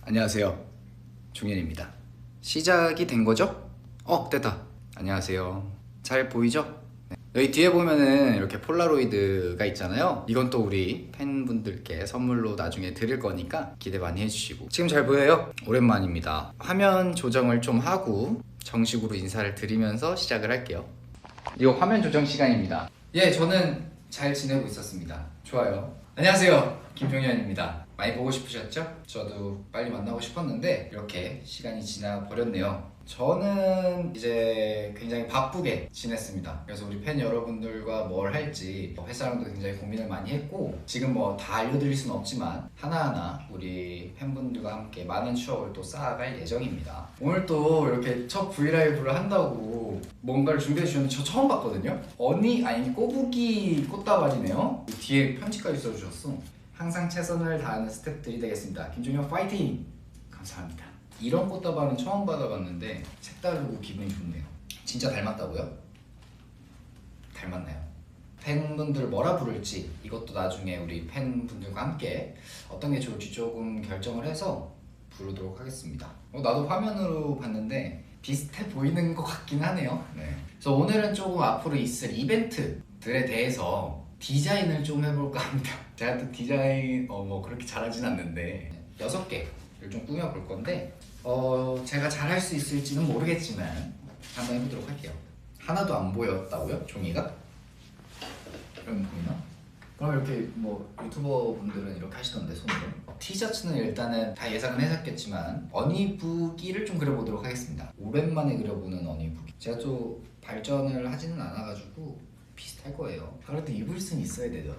안녕하세요, 종현입니다. 시작이 된 거죠? 됐다. 안녕하세요. 잘 보이죠? 네. 여기 뒤에 보면은 이렇게 폴라로이드가 있잖아요. 이건 또 우리 팬분들께 선물로 나중에 드릴 거니까 기대 많이 해주시고. 지금 잘 보여요? 오랜만입니다. 화면 조정을 좀 하고 정식으로 인사를 드리면서 시작을 할게요. 이거 화면 조정 시간입니다. 예, 저는 잘 지내고 있었습니다. 좋아요. 안녕하세요, 김종현입니다. 많이 보고 싶으셨죠? 저도 빨리 만나고 싶었는데 이렇게 시간이 지나 버렸네요. 저는 이제 굉장히 바쁘게 지냈습니다. 그래서 우리 팬 여러분들과 뭘 할지 회사랑도 굉장히 고민을 많이 했고, 지금 뭐 다 알려드릴 수는 없지만 하나하나 우리 팬분들과 함께 많은 추억을 또 쌓아갈 예정입니다. 오늘 또 이렇게 첫 브이라이브를 한다고 뭔가를 준비해 주셨는데 저 처음 봤거든요? 꼬부기 꽃다발이네요. 뒤에 편지까지 써주셨어. 항상 최선을 다하는 스태프들이 되겠습니다. 김종현 파이팅! 감사합니다. 이런 꽃다발은 처음 받아봤는데 색다르고 기분이 좋네요. 진짜 닮았다고요? 닮았나요? 팬분들 뭐라 부를지 이것도 나중에 우리 팬분들과 함께 어떤 게 좋을지 조금 결정을 해서 부르도록 하겠습니다. 나도 화면으로 봤는데 비슷해 보이는 것 같긴 하네요. 네. 그래서 오늘은 조금 앞으로 있을 이벤트들에 대해서 디자인을 좀 해볼까 합니다. 제가 또 디자인 그렇게 잘하진 않는데 6개를 좀 꾸며볼 건데 제가 잘할 수 있을지는 모르겠지만 한번 해보도록 할게요. 하나도 안 보였다고요? 종이가? 그럼 보이나? 그럼 이렇게 뭐 유튜버 분들은 이렇게 하시던데 손으로. 티셔츠는 일단은 다 예상은 했었겠지만 어니부기를 좀 그려보도록 하겠습니다. 오랜만에 그려보는 어니부기. 제가 또 발전을 하지는 않아가지고 비슷할 거예요. 그래도 입을 수는 있어야 되잖아.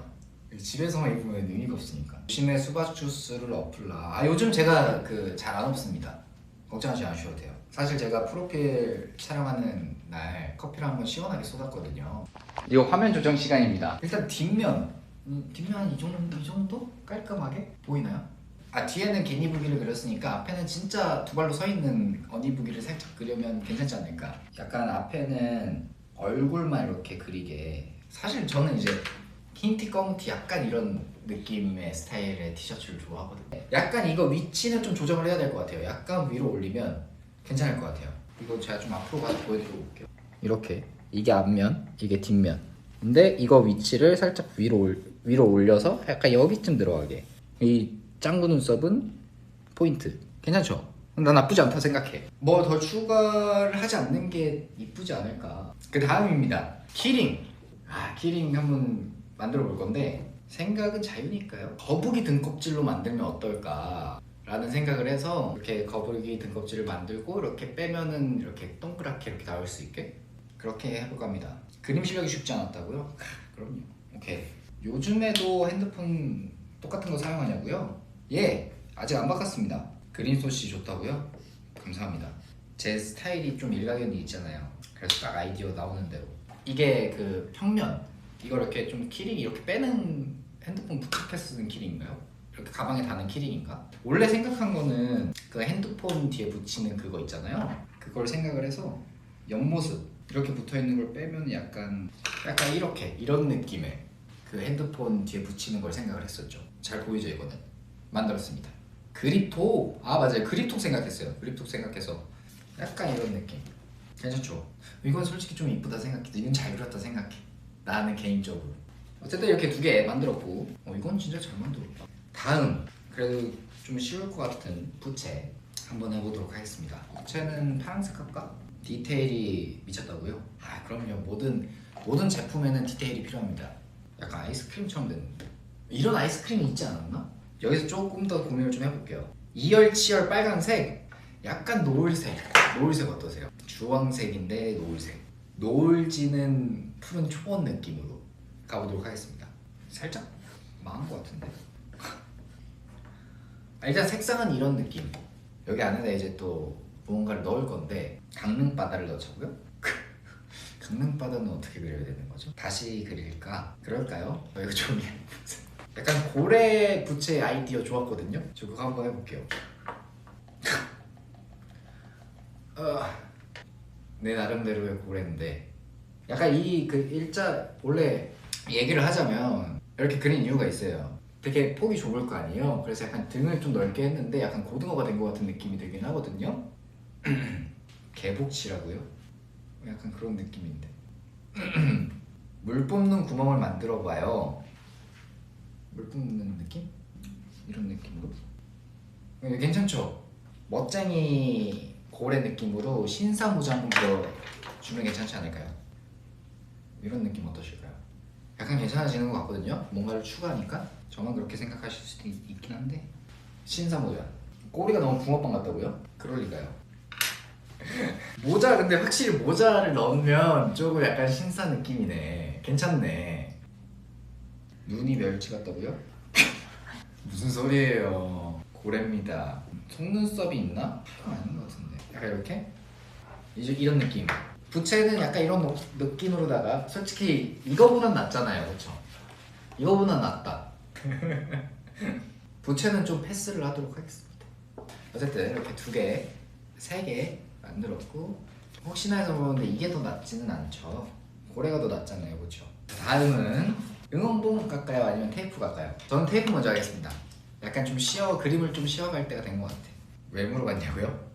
집에서만 입으면 의미가 없으니까. 요즘에 수박 주스를 엎을라. 요즘 제가 잘 안 엎습니다. 걱정하지 않으셔도 돼요. 사실 제가 프로필 촬영하는 날 커피를 한번 시원하게 쏟았거든요. 이거 화면 조정 시간입니다. 일단 뒷면 이 정도? 깔끔하게 보이나요? 뒤에는 개니부기를 그렸으니까 앞에는 진짜 두 발로 서 있는 어니부기를 살짝 그리면 괜찮지 않을까? 약간 앞에는 얼굴만 이렇게 그리게. 사실 저는 이제 흰티 검은티 약간 이런 느낌의 스타일의 티셔츠를 좋아하거든요. 약간 이거 위치는 좀 조정을 해야 될 것 같아요. 약간 위로 올리면 괜찮을 것 같아요. 이거 제가 좀 앞으로 가서 보여드려 볼게요. 이렇게 이게 앞면, 이게 뒷면. 근데 이거 위치를 살짝 위로 올려서 약간 여기쯤 들어가게. 이 짱구 눈썹은 포인트. 괜찮죠? 난 나쁘지 않다 생각해. 뭐 더 추가를 하지 않는 게 이쁘지 않을까. 그 다음입니다. 키링. 키링 한번 만들어 볼 건데 생각은 자유니까요. 거북이 등껍질로 만들면 어떨까 라는 생각을 해서 이렇게 거북이 등껍질을 만들고 이렇게 빼면은 이렇게 동그랗게 이렇게 나올 수 있게 그렇게 해볼까 합니다. 그림 실력이 쉽지 않았다고요? 그럼요. 오케이. 요즘에도 핸드폰 똑같은 거 사용하냐고요? 예, 아직 안 바꿨습니다. 그림 솜씨 좋다고요? 감사합니다. 제 스타일이 좀 일가견이 있잖아요. 그래서 딱 아이디어 나오는 대로. 이게 평면, 이거 이렇게 좀 키링 이렇게 빼는 핸드폰 부착해 쓰는 키링인가요? 이렇게 가방에 다는 키링인가? 원래 생각한 거는 그 핸드폰 뒤에 붙이는 그거 있잖아요. 그걸 생각을 해서 옆모습 이렇게 붙어있는 걸 빼면 약간 이렇게 이런 느낌의 그 핸드폰 뒤에 붙이는 걸 생각을 했었죠. 잘 보이죠? 이거는 만들었습니다. 그립톡! 맞아요. 그립톡 생각했어요. 그립톡 생각해서 약간 이런 느낌. 괜찮죠? 이건 솔직히 좀 이쁘다 생각해. 이건 잘 그렸다 생각해. 나는 개인적으로. 어쨌든 이렇게 2개 만들었고 이건 진짜 잘 만들었다. 다음, 그래도 좀 쉬울 것 같은 부채 한번 해보도록 하겠습니다. 부채는 파란색 할까? 디테일이 미쳤다고요? 그럼요. 모든 제품에는 디테일이 필요합니다. 약간 아이스크림처럼 됐는데 이런 아이스크림이 있지 않았나? 여기서 조금 더 고민을 좀 해볼게요. 이열치열 빨간색, 약간 노을색 어떠세요? 주황색인데 노을지는 푸른 초원 느낌으로 가보도록 하겠습니다. 살짝 망한 것 같은데. 일단 색상은 이런 느낌. 여기 안에다 이제 또 무언가를 넣을 건데 강릉바다를 넣자고요? 강릉바다는 어떻게 그려야 되는 거죠? 다시 그릴까? 그럴까요? 이거 좀 약간 고래 부채 아이디어 좋았거든요? 저 그거 한번 해볼게요. 내 나름대로의 고래인데 약간 일자 원래 얘기를 하자면 이렇게 그린 이유가 있어요. 되게 폭이 좁을 거 아니에요. 그래서 약간 등을 좀 넓게 했는데 약간 고등어가 된 것 같은 느낌이 들긴 하거든요. 개복치라고요? 약간 그런 느낌인데. 물 뽑는 구멍을 만들어 봐요. 물 뽑는 느낌? 이런 느낌으로? 괜찮죠? 멋쟁이 고래 느낌으로 신사무장 한번 불어주면 괜찮지 않을까요? 이런 느낌 어떠실까요? 약간 괜찮아지는 것 같거든요? 뭔가를 추가하니까? 저만 그렇게 생각하실 수도 있긴 한데 신사모자 꼬리가 너무 붕어빵 같다고요? 그럴리가요. 모자 근데 확실히 모자를 넣으면 조금 약간 신사 느낌이네. 괜찮네. 눈이 멸치 같다고요? 무슨 소리예요. 고래입니다. 속눈썹이 있나? 아닌 것 같은데. 약간 이렇게? 이제 이런 느낌. 부채는 약간 이런 느낌으로다가 솔직히 이거보단 낫잖아요, 그렇죠? 이거보단 낫다. 부채는 좀 패스를 하도록 하겠습니다. 어쨌든 이렇게 2개, 3개 만들었고 혹시나 해서 그러는데 이게 더 낫지는 않죠. 고래가 더 낫잖아요, 그렇죠? 다음은 응원봉 갈까요? 아니면 테이프 갈까요? 저는 테이프 먼저 하겠습니다. 약간 좀 그림을 좀 씌워갈 때가 된 것 같아. 왜 물어봤냐고요?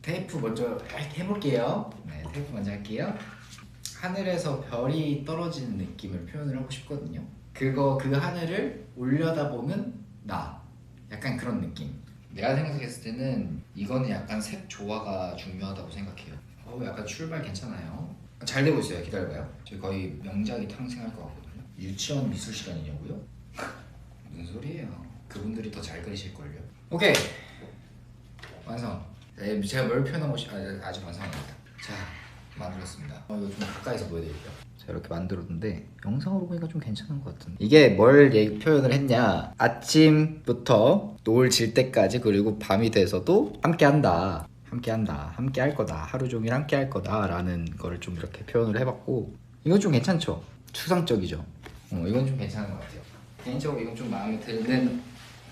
테이프 먼저 해볼게요. 네, 테이프 먼저 할게요. 하늘에서 별이 떨어지는 느낌을 표현을 하고 싶거든요. 그 하늘을 올려다보는 나. 약간 그런 느낌. 내가 생각했을 때는 이거는 약간 색 조화가 중요하다고 생각해요. 약간 출발 괜찮아요. 잘 되고 있어요. 기다려봐요. 저희 거의 명작이 탄생할 것 같거든요. 유치원 미술 시간이냐고요? 무슨 소리예요. 그분들이 더 잘 그리실걸요. 오케이. 완성. 네, 제가 뭘 표현하고 아직 완성 안 했다. 자, 만들었습니다. 이거 좀 가까이서 보여드릴게요. 자, 이렇게 만들었는데 영상으로 보니까 좀 괜찮은 것 같은데 이게 뭘 표현을 했냐, 아침부터 노을 질 때까지 그리고 밤이 돼서도 함께한다, 함께 할 거다, 하루 종일 함께 할 거다 라는 거를 좀 이렇게 표현을 해봤고, 이건 좀 괜찮죠? 추상적이죠? 이건 좀 괜찮은 것 같아요. 개인적으로 이건 좀 마음에 드는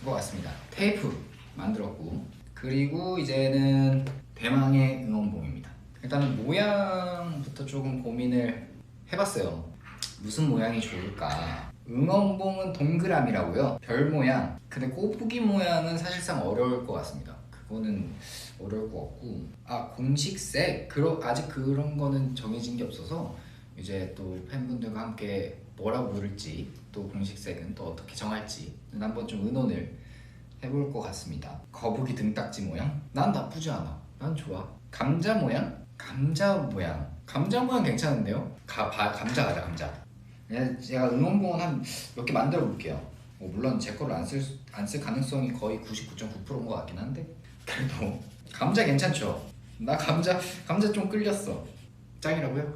것 같습니다. 테이프 만들었고, 그리고 이제는 대망의 응원봉입니다. 일단은 모양부터 조금 고민을 해봤어요. 무슨 모양이 좋을까? 응원봉은 동그라미라고요. 별 모양. 근데 꼬부기 모양은 사실상 어려울 것 같습니다. 그거는 어려울 것 같고, 공식색? 아직 그런 거는 정해진 게 없어서 이제 또 팬분들과 함께 뭐라고 부를지, 또 공식색은 또 어떻게 정할지 한번 좀 의논을 해볼 것 같습니다. 거북이 등딱지 모양? 난 나쁘지 않아. 난 좋아. 감자 모양? 감자 모양 괜찮은데요? 감자 가자, 감자. 제가 응원봉은 한 몇 개 만들어 볼게요. 물론 제 거를 안 쓸 가능성이 거의 99.9%인 것 같긴 한데, 그래도 감자 괜찮죠? 나 감자 좀 끌렸어. 짱이라고요?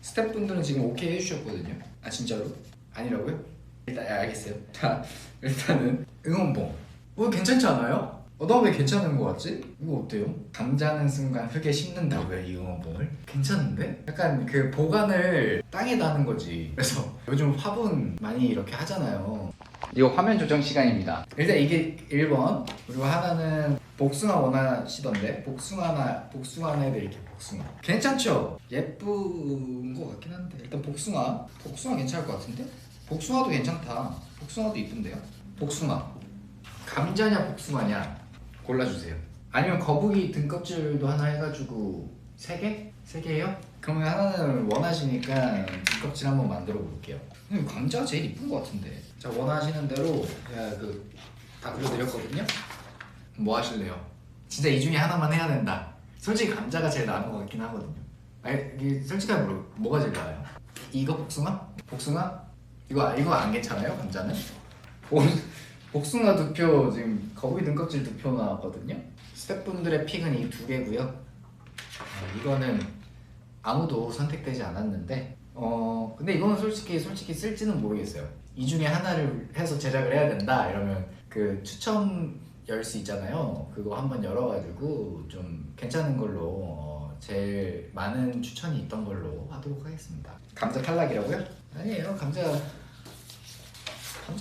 스태프분들은 지금 오케이 해주셨거든요. 진짜로? 아니라고요? 일단 알겠어요. 자, 일단은 응원봉. 괜찮지 않아요? 나 왜 괜찮은 거 같지? 이거 어때요? 감자는 순간 흙에 심는다고요, 이 응원봉을? 괜찮은데? 약간 그 보관을 땅에다 하는 거지. 그래서 요즘 화분 많이 이렇게 하잖아요. 이거 화면 조정 시간입니다. 일단 이게 1번. 그리고 하나는 복숭아 원하시던데, 복숭아나 해드릴게요. 복숭아 괜찮죠? 예쁜 거 같긴 한데 일단 복숭아 괜찮을 것 같은데? 복숭아도 괜찮다. 복숭아도 이쁜데요? 복숭아 감자냐 복숭아냐 골라주세요. 아니면 거북이 등껍질도 하나 해가지고 3개? 3개예요? 그러면 하나는 원하시니까 등껍질 한번 만들어 볼게요. 감자가 제일 이쁜 것 같은데. 자, 원하시는 대로 제가 다 그려드렸거든요. 뭐 하실래요? 진짜 이 중에 하나만 해야 된다. 솔직히 감자가 제일 나은 것 같긴 하거든요. 이게 솔직하게 뭐가 제일 나아요? 이거 복숭아? 이거 안 괜찮아요? 감자는? 복숭아 2표, 지금 거북이 등껍질 2표 나왔거든요. 스태프분들의 픽은 이 2개고요. 이거는 아무도 선택되지 않았는데, 근데 이거는 솔직히 쓸지는 모르겠어요. 이 중에 하나를 해서 제작을 해야 된다 이러면 그 추첨 열 수 있잖아요. 그거 한번 열어가지고 좀 괜찮은 걸로, 제일 많은 추천이 있던 걸로 하도록 하겠습니다. 감자 탈락이라고요? 아니에요. 감자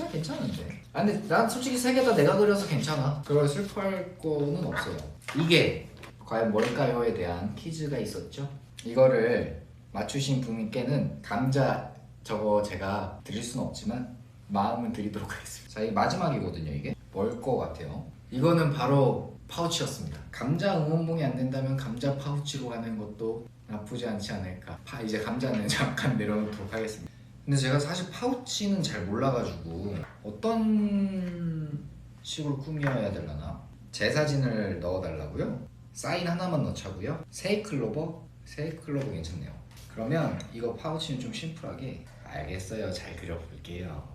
괜찮은데. 근데 난 솔직히 3개 다 내가 그려서 괜찮아. 그걸 슬퍼할 거는 없어요. 이게 과연 뭘까요에 대한 퀴즈가 있었죠. 이거를 맞추신 분께는 감자 저거 제가 드릴 수는 없지만 마음은 드리도록 하겠습니다. 자, 이 마지막이거든요. 이게 뭘 것 같아요? 이거는 바로 파우치였습니다. 감자 응원봉이 안 된다면 감자 파우치로 가는 것도 나쁘지 않지 않을까. 이제 감자는 잠깐 내려놓도록 하겠습니다. 근데 제가 사실 파우치는 잘 몰라가지고 어떤 식으로 꾸며야 되려나? 제 사진을 넣어달라고요? 사인 하나만 넣자고요? 세이클로버? 세이클로버 괜찮네요. 그러면 이거 파우치는 좀 심플하게, 알겠어요, 잘 그려볼게요.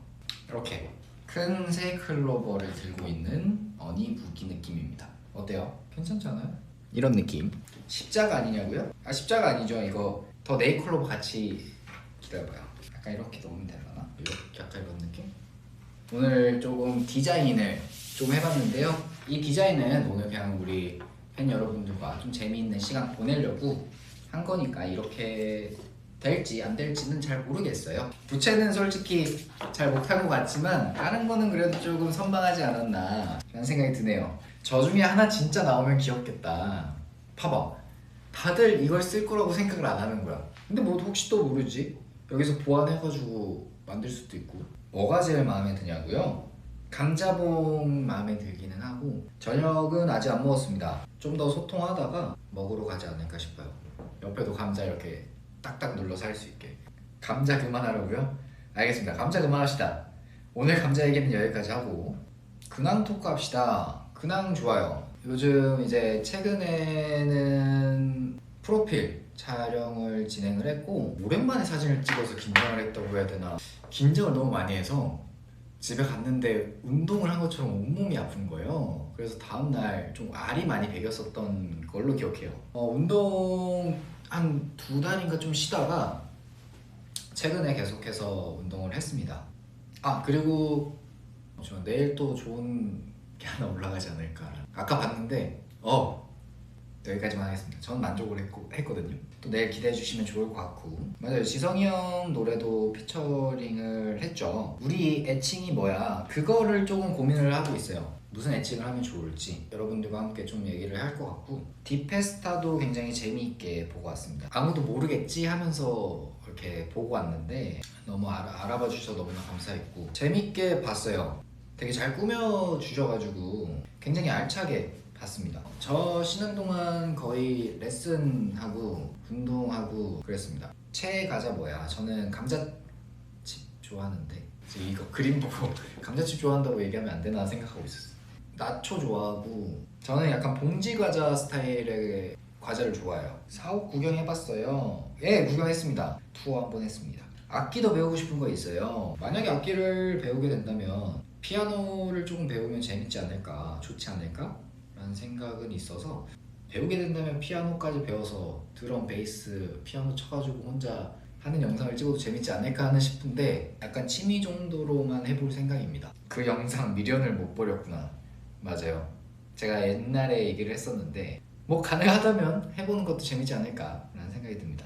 이렇게 큰 세이클로버를 들고 있는 어니부기 느낌입니다. 어때요? 괜찮지 않아요? 이런 느낌. 십자가 아니냐고요? 아, 십자가 아니죠. 이거 더 네이클로버 같이, 기다려봐요. 약간 이렇게 넣으면 되려나? 이렇게 약간 이런 느낌? 오늘 조금 디자인을 좀 해봤는데요. 이 디자인은 오늘 그냥 우리 팬 여러분들과 좀 재미있는 시간 보내려고 한 거니까 이렇게 될지 안 될지는 잘 모르겠어요. 부채는 솔직히 잘 못한 것 같지만 다른 거는 그래도 조금 선방하지 않았나 라는 생각이 드네요. 저 중에 하나 진짜 나오면 귀엽겠다. 봐봐, 다들 이걸 쓸 거라고 생각을 안 하는 거야. 근데 뭐 혹시 또 모르지? 여기서 보완해가지고 만들 수도 있고. 뭐가 제일 마음에 드냐고요? 감자봉 마음에 들기는 하고, 저녁은 아직 안 먹었습니다. 좀 더 소통하다가 먹으러 가지 않을까 싶어요. 옆에도 감자 이렇게 딱딱 눌러서 할 수 있게. 감자 그만하라고요? 알겠습니다. 감자 그만합시다. 오늘 감자 얘기는 여기까지 하고 근황 토크 합시다. 근황 좋아요. 요즘 이제 최근에는 프로필 촬영을 진행을 했고, 오랜만에 사진을 찍어서 긴장을 했다고 해야 되나, 긴장을 너무 많이 해서 집에 갔는데 운동을 한 것처럼 온몸이 아픈 거예요. 그래서 다음날 좀 알이 많이 배겼었던 걸로 기억해요. 운동 한 2달인가 좀 쉬다가 최근에 계속해서 운동을 했습니다. 아, 그리고 저 내일 또 좋은 게 하나 올라가지 않을까. 아까 봤는데 여기까지만 하겠습니다. 저는 만족을 했거든요. 또 내일 기대해 주시면 좋을 것 같고. 맞아요, 지성이 형 노래도 피처링을 했죠. 우리 애칭이 뭐야? 그거를 조금 고민을 하고 있어요. 무슨 애칭을 하면 좋을지 여러분들과 함께 좀 얘기를 할 것 같고, 디페스타도 굉장히 재미있게 보고 왔습니다. 아무도 모르겠지 하면서 이렇게 보고 왔는데 너무 알아봐 주셔서 너무나 감사했고 재미있게 봤어요. 되게 잘 꾸며주셔가지고 굉장히 알차게 봤습니다. 저 쉬는 동안 거의 레슨하고 운동하고 그랬습니다. 최애 과자 뭐야? 저는 감자칩 좋아하는데 이거 그림 보고 감자칩 좋아한다고 얘기하면 안 되나 생각하고 있었어요. 나초 좋아하고, 저는 약간 봉지 과자 스타일의 과자를 좋아해요. 사옥 구경해봤어요. 예, 구경했습니다. 투어 한번 했습니다. 악기도 배우고 싶은 거 있어요. 만약에 악기를 배우게 된다면 피아노를 조금 배우면 재밌지 않을까, 좋지 않을까? 라는 생각은 있어서, 배우게 된다면 피아노까지 배워서 드럼, 베이스, 피아노 쳐가지고 혼자 하는 영상을 찍어도 재밌지 않을까 하는 싶은데, 약간 취미 정도로만 해볼 생각입니다. 그 영상 미련을 못 버렸구나. 맞아요, 제가 옛날에 얘기를 했었는데 뭐 가능하다면 해보는 것도 재밌지 않을까 라는 생각이 듭니다.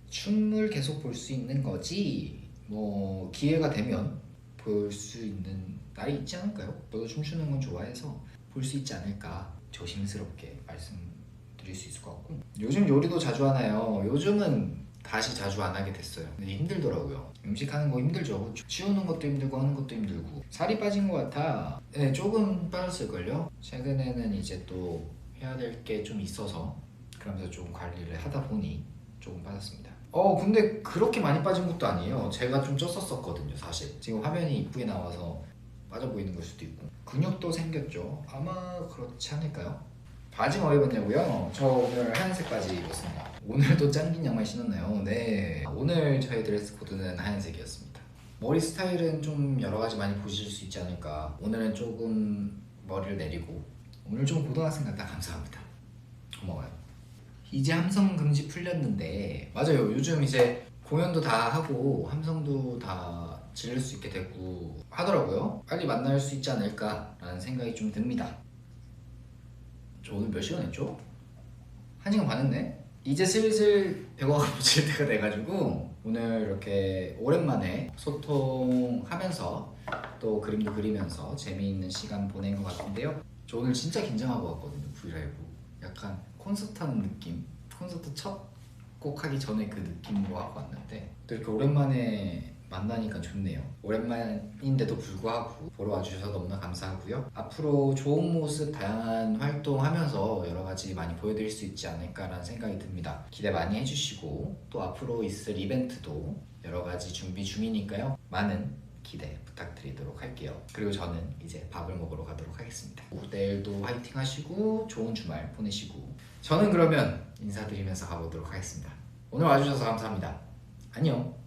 춤을 계속 볼 수 있는 거지 뭐 기회가 되면 볼 수 있는 날이 있지 않을까요? 저도 춤추는 건 좋아해서 볼 수 있지 않을까 조심스럽게 말씀드릴 수 있을 것 같고, 요즘 요리도 자주 하나요? 요즘은 다시 자주 안 하게 됐어요. 근데 힘들더라고요. 음식하는 거 힘들죠. 치우는 것도 힘들고 하는 것도 힘들고. 살이 빠진 것 같아. 네, 조금 빠졌을걸요? 최근에는 이제 또 해야 될 게 좀 있어서 그러면서 좀 관리를 하다 보니 조금 빠졌습니다. 근데 그렇게 많이 빠진 것도 아니에요. 제가 좀 쪘었거든요 사실. 지금 화면이 이쁘게 나와서 빠져 보이는 걸 수도 있고. 근육도 생겼죠. 아마 그렇지 않을까요? 바지 뭐 입었냐고요? 저 오늘 하얀색 바지 입었습니다. 오늘도 짱긴 양말 신었나요? 네, 오늘 저의 드레스 코드는 하얀색이었습니다. 머리 스타일은 좀 여러 가지 많이 보실 수 있지 않을까. 오늘은 조금 머리를 내리고, 오늘 좀 고등학생 같다. 감사합니다. 고마워요. 이제 함성 금지 풀렸는데, 맞아요, 요즘 이제 공연도 다 하고 함성도 다 지를 수 있게 됐고 하더라고요. 빨리 만날 수 있지 않을까 라는 생각이 좀 듭니다. 저 오늘 몇 시간 했죠? 1시간 반 했네? 이제 슬슬 배고가 붙일 때가 돼가지고 오늘 이렇게 오랜만에 소통하면서 또 그림도 그리면서 재미있는 시간 보낸 것 같은데요. 저 오늘 진짜 긴장하고 왔거든요. 브이라이브 약간 콘서트 하는 느낌? 콘서트 첫 곡 하기 전에 그 느낌으로 하고 왔는데 또 이렇게 오랜만에 만나니까 좋네요. 오랜만인데도 불구하고 보러 와주셔서 너무나 감사하고요. 앞으로 좋은 모습, 다양한 활동하면서 여러 가지 많이 보여드릴 수 있지 않을까라는 생각이 듭니다. 기대 많이 해주시고 또 앞으로 있을 이벤트도 여러 가지 준비 중이니까요. 많은 기대 부탁드리도록 할게요. 그리고 저는 이제 밥을 먹으러 가도록 하겠습니다. 내일도 화이팅 하시고 좋은 주말 보내시고 저는 그러면 인사드리면서 가보도록 하겠습니다. 오늘 와주셔서 감사합니다. 안녕.